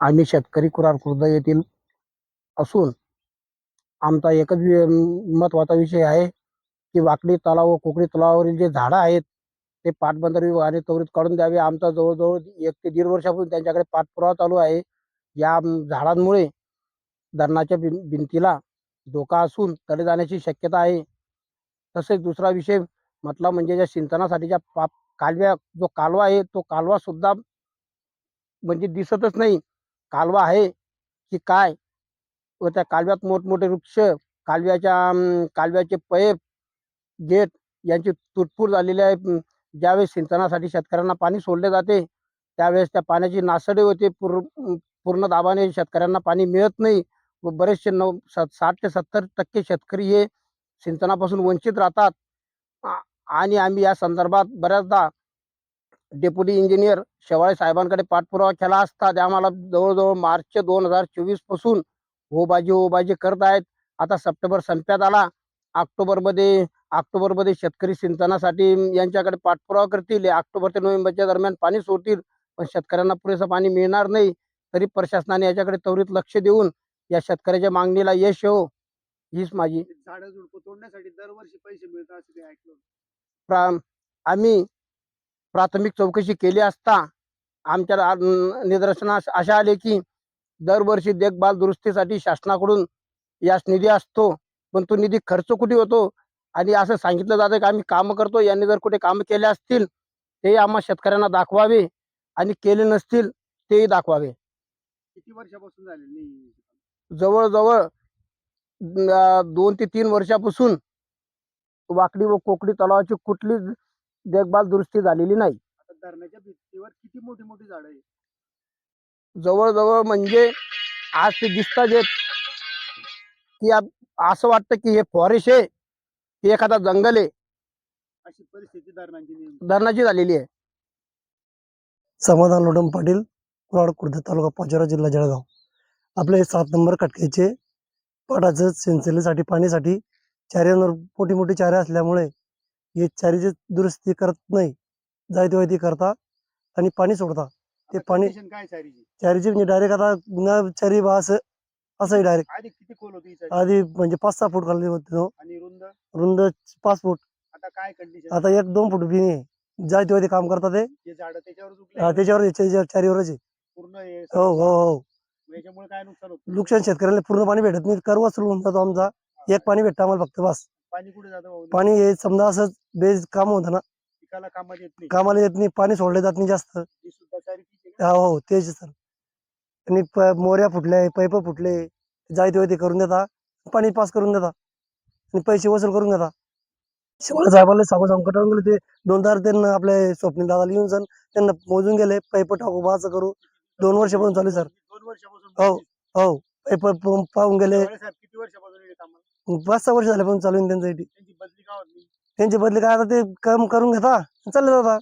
आम्ही शेतकरी कुराड खुर्द येथील असून आमचा एकच महत्त्वाचा विषय आहे की वाकडी तलाव व कोकणी तलावावरील जे झाडं आहेत ते पाटबंधारे विभागाने त्वरित काढून द्यावे. आमचा जवळजवळ 1 ते 1.5 वर्षापासून त्यांच्याकडे पाठपुरावा चालू आहे. या झाडांमुळे धरणाच्या भिंतीला धोका असून तडे जाण्याची शक्यता आहे. तसेच दुसरा विषय म्हटला म्हणजे ज्या सिंचनासाठीच्या कालव्या जो कालवा आहे तो कालवा सुद्धा म्हणजे दिसतच नाही. कालवा आहे की काय व त्या कालव्यात मोठमोठे वृक्ष, कालव्याचे पैप, गेट यांची तुटफूट झालेली आहे. ज्यावेळेस सिंचनासाठी शेतकऱ्यांना पाणी सोडले जाते त्यावेळेस त्या पाण्याची नासडी होते. पूर्ण दाबाने शेतकऱ्यांना पाणी मिळत नाही व बरेचसे 60 ते 70% शेतकरी हे सिंचनापासून वंचित राहतात. आणि आम्ही या संदर्भात बऱ्याचदा डेप्युटी इंजिनियर शेवाळे साहेबांकडे पाठपुरावा केला असता ते आम्हाला जवळजवळ मार्च 2024 पासून हो बाजी करत आहेत. आता सप्टेंबर संपत आला. ऑक्टोबरमध्ये शेतकरी सिंचनासाठी यांच्याकडे पाठपुरावा करतील. ऑक्टोबर ते नोव्हेंबरच्या दरम्यान पाणी सोडतील, पण शेतकऱ्यांना पुरेसं पाणी मिळणार नाही. तरी प्रशासनाने याच्याकडे त्वरित लक्ष देऊन या शेतकऱ्याच्या मागणीला यश येवो हीच माझी. झाडं झुडपं तोडण्यासाठी दरवर्षी पैसे मिळतात असं ते ऐकलं. आम्ही प्राथमिक चौकशी केली असता आमच्या निदर्शनास अशा आले की दरवर्षी देखभाल दुरुस्तीसाठी शासनाकडून यास निधी असतो, पण तो निधी खर्च कुठे होतो आणि असं सांगितलं जातं की आम्ही कामं करतो. यांनी जर कुठे कामं केले असतील ते आम्हा शेतकऱ्यांना दाखवावे आणि केले नसतील तेही दाखवावे. किती वर्षापासून झाले? जवळजवळ 2 ते 3 वर्षापासून वाकडी व कोकडी तलावाची कुठलीच देखभाल दुरुस्ती झालेली नाही. आता धरणाच्या भिंतीवर किती मोठी मोठी झाडं आहेत? जवळजवळ म्हणजे आज ते दिसतात येत की असं वाटतं की हे फॉरेस्ट आहे की एखादा जंगल आहे. अशी परिस्थिती धरणाची झालेली आहे. समाधान लोडम पाटील, कुराड खुर्द तालुका पाचोरा जिल्हा जळगाव. आपले 7 नंबर कटकेचे पाटाचं सिंचनासाठी पाणीसाठी चाऱ्यांवर मोठी मोठी चारे असल्यामुळे हे चारीची दुरुस्ती करत नाही. जाय तेव्हा ती करता आणि पाणी सोडता. ते पाणी काय चारीची म्हणजे डायरेक्ट आता न चारी बा असंही डायरेक्ट आधी किती खोल होती आधी म्हणजे 5-6 फूट खाली होते आणि रुंद 5 फूट. आता काय कंडिशन? आता 1-2 फूट बी नाही. जाय तेव्हा ते काम करतात ते झाडं त्याच्यावर चारीवरच आहे. पूर्ण हो हो हो. याच्यामुळे काय नुकसान होतं? नुकसान शेतकऱ्याला पूर्ण पाणी भेटत नाही. कर वसूल होऊन जातो आमचा. एक पाणी भेटतं आम्हाला फक्त बस. पाणी कुठे जातं? पाणी हे समजा असं बेज काम होतं ना, पिकाला कामात येत नाही. कामाला येत नाही, पाणी सोडलं जात नाही जास्त. हो तेच सर. आणि मोऱ्या फुटल्या, पैप फुटले, जाय तेव्हा ते करून देता, पाणी पास करून देता आणि पैसे वसूल करून देता. शिवाय साहेबांना सांगून कटाळून गेले. ते 2 त्यांना आपले स्वप्नील दादाला येऊन सण त्यांना मोजून गेले. पैप टाकू बाचं करू 2 वर्षापासून चालू सर. 2 वर्षापासून? हो हो. पैप पाहून गेले. किती वर्षापासून 5-6 वर्ष झाल्यापासून चालू आहे त्यांच्यासाठी. त्यांची बदली का होत नाही? त्यांची बदली काय आता ते काम करून घेता चालले जाता.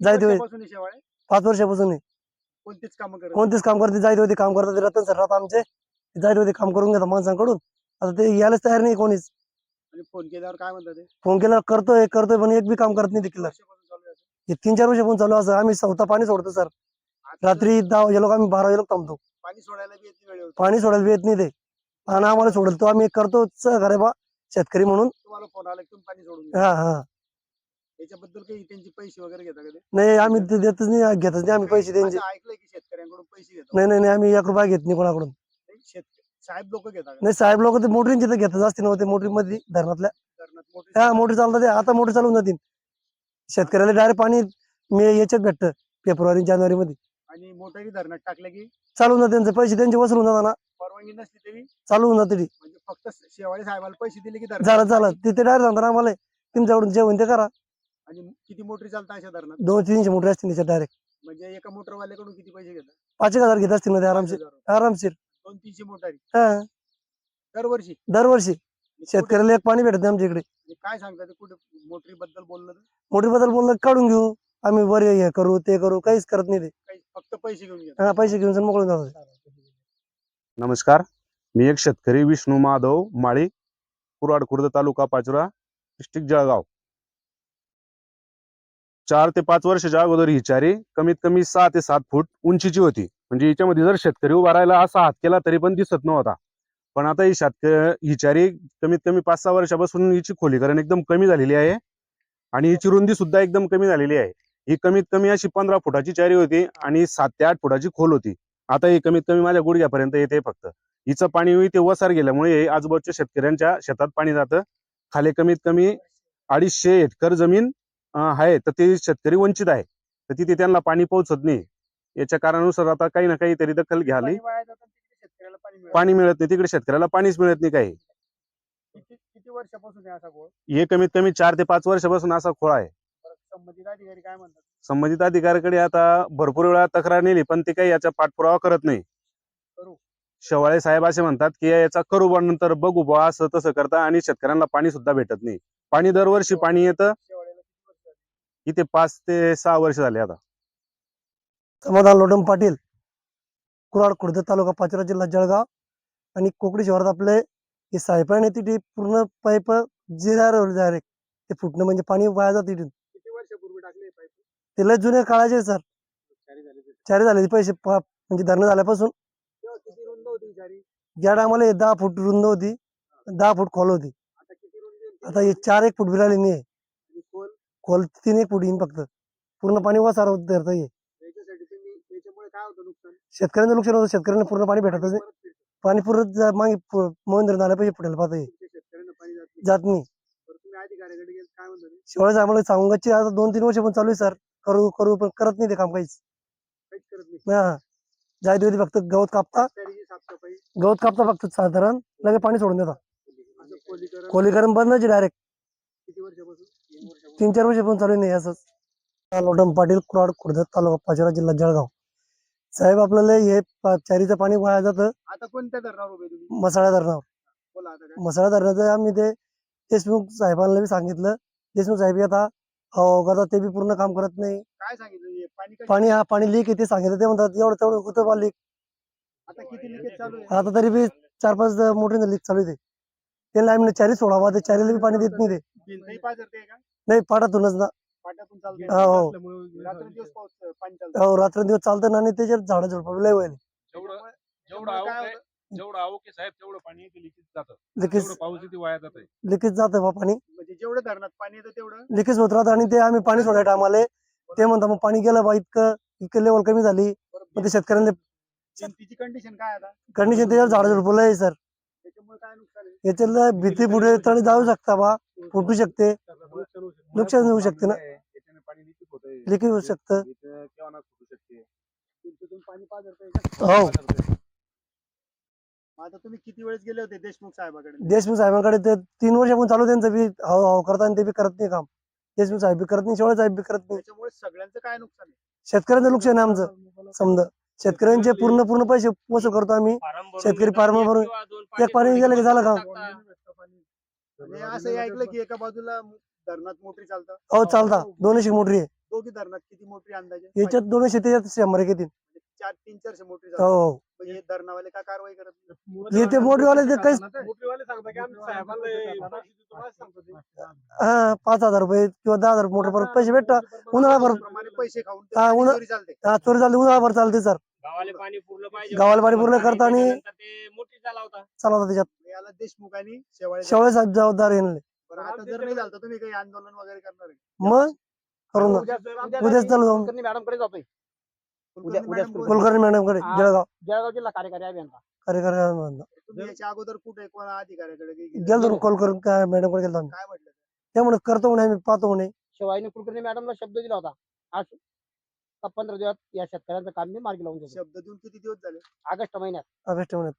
जाय तेव्हा 5 वर्षापासून कोणतेच काम करत? कोणतेच काम करते. जाय तेव्हा ते काम करतात. रतन सर राहतात आमचे. जाय तेव्हा ते काम करून घेतात माणसांकडून. आता ते यायलाच तयार नाही कोणीच. आणि फोन केल्यावर काय म्हणतात ते? फोन केल्यावर करतोय पण एक बी काम करत नाही तिकडलं. हे 3-4 वर्षापासून चालू असं. आम्ही स्वतः पाणी सोडतो सर. रात्री 10 वाजे लोक आम्ही 12 वाजे लोक थांबतो. पाणी सोडायला बी येत नाही वेळेवर? पाणी सोडायला बी येत नाही ते. आणि आम्हाला सोडतो आम्ही करतो सहकार्य बा शेतकरी म्हणून. तुम्हाला फोन आला की तुम्ही पाणी सोडून द्या. हा हा. याच्याबद्दल काही त्यांचे पैसे वगैरे घेता का ते? नाही आम्ही ते देतच नाही, घेतच नाही आम्ही पैसे त्यांचे. ऐकलंय की शेतकऱ्यांकडून पैसे घेतो? नाही आम्ही 1 रुपया घेत नाही कोणाकडून. साहेब लोक घेतात? नाही साहेब लोक ते मोटरींचे तर घेतच असते नव्हते. मोटरीमध्ये धरणातल्या हा मोटर चालतात. आता मोटर चालून जातील. शेतकऱ्याला डायरेक्ट पाणी याच्यात भेटतं फेब्रुवारी जानेवारी मध्ये. आणि मोटरी धरणात टाकल्या की चालून जाते. त्यांचे पैसे त्यांचे वसूल होऊन जातात ना. परवानगी नसली तरी चालू होऊन जाते. म्हणजे फक्त शेवाळे साहेबाला पैसे दिले की झालं तिथे डायरेक्ट सांगतात आम्हाला तुमच्याकडून जे होईल ते करा. आणि किती मोटरी चालतात अशा धरणात? 200-300 मोटर असतील त्याच्यात डायरेक्ट. म्हणजे एका मोटरवाल्याकडून किती पैसे घेतात? 5,000 घेत असतील ना ते आरामशीर. 200-300 मोटारी हा दरवर्षी? शेतकऱ्याला एक पाणी भेटत नाही आमच्या इकडे. काय सांगतात कुठे मोटरी बद्दल बोललं तर? मोटरी बद्दल बोललं काढून घेऊ आम्ही, बरे हे करू ते करू, काहीच करत नाही ते. फक्त पैसे घेऊन हा पैसे घेऊन मोकळून जातात. नमस्कार, मी एक शेतकरी विष्णू माधव माळी, कुराड खुर्द तालुका पाचोरा, डिस्ट्रिक्ट जळगाव. 4 ते 5 वर्षाच्या अगोदर ही चारी कमीत कमी 6 ते 7 फूट उंचीची होती. म्हणजे याच्यामध्ये जर शेतकरी उभा राहिला असा हात केला तरी पण दिसत नव्हता. पण आता ही चारी कमीत कमी 5-6 वर्षापासून हिची खोलीकरण एकदम कमी झालेली आहे आणि हिची रुंदी सुद्धा एकदम कमी झालेली आहे. ही कमीत कमी अशी 15 फुटाची चारी होती आणि 7 ते 8 फुटाची खोल होती. आता ही कमीत कमी माझ्या गुडघ्यापर्यंत येते फक्त. हिचं पाणी इथे वसार गेल्यामुळे आजूबाजूच्या शेतकऱ्यांच्या शेतात पाणी जातं. खाली कमीत कमी 250 हेक्टर जमीन आहे, तर ते शेतकरी वंचित आहे, तर तिथे त्यांना पाणी पोहोचत नाही. याच्या कारणानुसार आता काही ना काहीतरी दखल घ्यावी. पाणी वाया जातं आणि तिकडे शेतकऱ्याला पाणी पाणी मिळत नाही, तिकडे शेतकऱ्याला पाणीच मिळत नाही. काही किती वर्षापासून आहे असा गोळ? हे कमीत कमी 4 ते 5 वर्षापासून असा खोळा आहे. बरं, संबंधित अधिकारी काय म्हणतात? संबंधित अधिकाऱ्याकडे आता भरपूर वेळा तक्रार नेली, पण ते काही याचा पाठपुरावा करत नाही. करू. शेवाळे साहेब असे म्हणतात की याचा करू बा, नंतर बघू बा, असं तसं करता आणि शेतकऱ्यांना पाणी सुद्धा भेटत नाही. पाणी दरवर्षी पाणी येतं. शेवाळ्याला किती वर्ष झाली? इथे 5 ते 6 वर्ष झाले आता. समाधान लोटम पाटील, कुराड खुर्द तालुका पाचोरा जिल्हा जळगाव. आणि कोकणी शहरात आपले हे सायपान आहे तिथे पूर्ण पाईप जिरावर डायरेक्ट ते फुटणं म्हणजे पाणी वाया जात तिथून. किती वर्षापूर्वी टाकले पाईप? ते लय जुने काळाचे सर, चारी झाली ते. चारी झाले पैसे म्हणजे धरणं झाल्यापासून. तेव्हा किती रुंद होती ही चारी? ज्या टायमाला 10 फूट रुंद होती, 10 फूट खोल होती. आता किती रुंद आहे? आता हे 4-1 फूट बिराली नाही, आणि खोल खोल 3-1 फूट येईन फक्त. पूर्ण पाणी वसार होत धरतं हे. याच्यासाठी तुम्ही याच्यामुळे काय होतं नुकसान? शेतकऱ्यांचं नुकसान होतं, शेतकऱ्यांना पूर्ण पाणी भेटतच नाही. परत फिरतं. पाणी पूर्ण मागे मोहन झालं पैसे फुटायला पाहतं तुमच्या शेतकऱ्यांना पाणी जात नाही. जात नाही. बरं, तुम्ही अधिकाऱ्याकडे गेले काय म्हणतात? शेवळच आम्हाला सांगायची आता 2-3 वर्ष पण चालू आहे सर, करू करू पण करत नाही ते काम काहीच. काहीच करत नाही. हा, जाय दिवशी फक्त गवत कापता, चारीची साफसफाई, गवत कापता फक्त साधारण, लगे पाणी सोडून देता. असं खोलीकरण खोलीकरण बंदच डायरेक्ट. किती वर्षापासून? 3 वर्षापासून. 3-4 वर्ष पण चालू नाही असंच. लोटम पाटील, कुराड खुर्द तालुका पाचोरा जिल्हा जळगाव. साहेब आपल्याला हे चारीचं पाणी वाया जातं आता कोणत्या धरणावर उभे तुम्ही? मसाळा धरणावर. बोला आता काय. मसाळा धरणाचं आम्ही ते देशमुख साहेबांना बी सांगितलं. देशमुख साहेब आता आता ते बी पूर्ण काम करत नाही. काय सांगितलं? हे पाणी कशाचं? पाणी लीक येते सांगितलं, ते म्हणतात एवढं तेवढं होतं बा लीक. आता किती लिकेज चालू आहे? आता तरी बी 4-5 मोठे लीक चालू आहे. त्यांना आम्ही चारी सोडावा, ते चारीला बी पाणी देत नाही ते. भिंतही पाझरते का? नाही, पाटातूनच ना. पाट्यातून चालते? हो. रात्रंदिवस पाऊस पाणी चालतं. हो, रात्रंदिवस चालतं ना, आणि त्याच्यात झाडं झुडपं लय व्हायले. त्यामुळे- जेवढं त्यामुळे काय आवक आहे, होतं? जेवढं आवक आहे साहेब तेवढं पाणी इथे लिखित जातं. लिकेज तेवढं पाऊस इथे वाया जात आहे. लिकेज जातं बा पाणी, म्हणजे जेवढं धरणात पाणी येतं तेवढं लिकेज होत राहतं. आणि ते आम्ही पाणी सोडायला आम्हाला ते म्हणतात मग पाणी गेलं बा, इतकं लेवल कमी झाली. मग ते शेतकऱ्यांना भिंतीची कंडिशन काय आता? कंडिशन त्याच्यावर झाडं झुडपं लय सर. त्याच्यामुळे काय नुकसान आहे? याच्याला भीती पुढे तळी जाऊ शकता बा, फुटू शकते, नुकसान होऊ शकते ना, याच्याने पाणी लिखित होतंय. लिकेज होऊ शकतं. इथं केव्हा ना फुटू शकते. भिंतीतून पाणी पाझरतंय का? हो. मग आता तुम्ही किती वेळेस गेले होते देशमुख साहेबाकडे? देशमुख साहेबांकडे ते 3 वर्षापासून चालू त्यांचं बी हाव करतात, आणि ते बी करत नाही काम. देशमुख साहेब बी करत नाही, शेवळे साहेब बी करत नाही. त्याच्यामुळे सगळ्यांचं काय नुकसान आहे? शेतकऱ्यांचं नुकसान आहे आमचं समजा. शेतकऱ्यांचे पूर्ण पैसे वसूल करतो आम्ही. शेतकरी फार्म भरून एक पाणी गेलं की झालं काम. आणि असंही ऐकलं की एका बाजूला धरणात मोटरी चालतात. हो, चालता 200 मोटरी आहे दोघी धरणात किती मोटरी अंदाजे? याच्यात, 200 त्याच्यात 100 येतील. 400-400 मोटरी हो चालतात. हो. म्हणजे हे धरणावाले काय कारवाई करत नाही? हे ते मोटरीवाले ते काहीच, मोठीवाले सांगतात की आम्ही साहेबांना पैसे देतो, असं सांगतात ते. हा, 5,000 रुपये किंवा 10,000 मोटर परत पैसे भेटतात. उन्हाळाभर प्रमाणे पैसे खाऊन हा, ते चोरी चालते. चोरी चालते, उन्हाळाभर चालते सर. गावाला पाणी पुरलं पाहिजे. गावाला पाणी पुरलं करता आणि त्याच्यानंतर ते मोठी चालवता. चालवता त्याच्यात. याला देशमुख आणि शेवाळे शेवळे साहेब जबाबदार येणार. बरं, आता जर नाही झालं तर तुम्ही काही आंदोलन वगैरे करणार आहे? मग करून उद्याच चालू जाऊन मॅडमकडे जातोय. कुलकर्णी मॅडम बोलले. कुलकर्णी मॅडमकडे जळगाव जळगाव जिल्हा कार्यकारी अभियंता. कार्यक्रम तुम्ही याच्या अगोदर कुठे कोणा अधिकाऱ्याकडे गेले? गेलो कॉल करून काय मॅडमकडे गेलो आम्ही. काय म्हटलं? त्यामुळे करतो म्हणे, आम्ही पाहतो म्हणे. शिवायने कुलकर्णी मॅडमला शब्द दिला होता, आज 15 दिवसात या शेतकऱ्यांचं काम मी मार्गी लावून देतो. शब्द देऊन किती दिवस झाले? ऑगस्ट महिन्यात. ऑगस्ट महिन्यात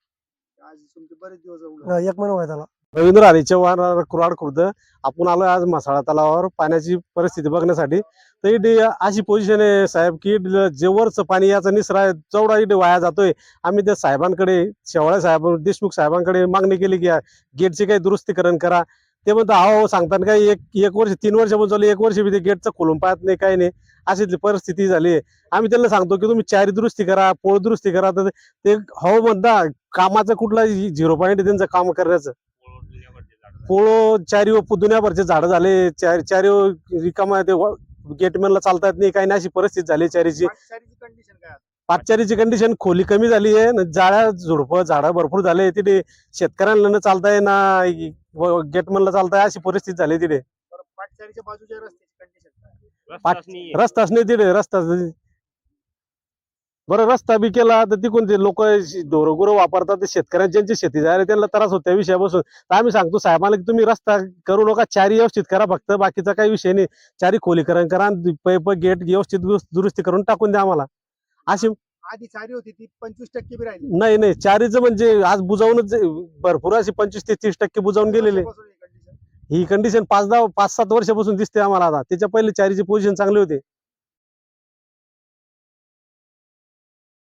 आज तुमचे बरेच दिवस होऊन हा, 1 महिना व्हायचा. रवींद्र हरी चव्हाण, कुराड खुर्द. आपण आलो आज मसाळा तलावावर पाण्याची परिस्थिती बघण्यासाठी. तर इथे अशी पोझिशन आहे साहेब की जे वरचं पाणी याचा निसरा आहे जेवढा इथे वाया जातोय. आम्ही त्या साहेबांकडे, शेवाळे साहेब, देशमुख साहेबांकडे मागणी केली की गेटची काही दुरुस्तीकरण करा. ते म्हणतात हो सांगतात काय, एक वर्ष 3 वर्षापासून चालू, 1 वर्ष बी ते गेटचं खोलून पाहत नाही, काही नाही. अशी परिस्थिती झाली. आम्ही त्यांना सांगतो की तुम्ही चारी दुरुस्ती करा, पोळ दुरुस्ती करा, तर ते हो म्हणता. कामाचं कुठला 0 पॉईंट त्यांचं काम करण्याचं. पोळो चारी दुनियाभरचे झाड झाले, चारी रिकामा ते गेटमॅनला चालता येत नाही, काही नाही, अशी परिस्थिती झाली चारीची. कंडिशन काय? पाचचारीची कंडिशन खोली कमी झाली आहे न जाळ्या झुडपं झाडं भरपूर झाले तिथे. शेतकऱ्यांना न चालताय ना गेट म्हणलं चालताय अशी परिस्थिती झाली तिथे. बरं, पाटचारीच्या बाजूच्या रस्त्याची कंडिशन रस्ताच नाहीये. रस्ताच नाही तिथे रस्ताच नाही. बरं रस्ता बी केला तर तिकडून ते लोक ढोरगुरं वापरतात ते शेतकऱ्यांची ज्यांची शेती झाली त्यांना त्रास होतो त्या विषयापासून. तर आम्ही सांगतो साहेबांना की तुम्ही रस्ता करू नका, चारी व्यवस्थित करा, फक्त बाकीचा काही विषय नाही. चारी खोलीकरण करा, पैप गेट व्यवस्थित दुरुस्ती करून टाकून द्या आम्हाला. अशी आधी चारी होती ती 25% बी राहिली. नाही चारीचं म्हणजे आज बुजावूनच भरपूर अशी 25 ते 30% बुजावून गेलेले. वर्षापासून ही condition. ही कंडिशन 5-7 वर्षापासून दिसते आम्हाला. आता त्याच्या पहिले चारीची पोझिशन चांगली होती.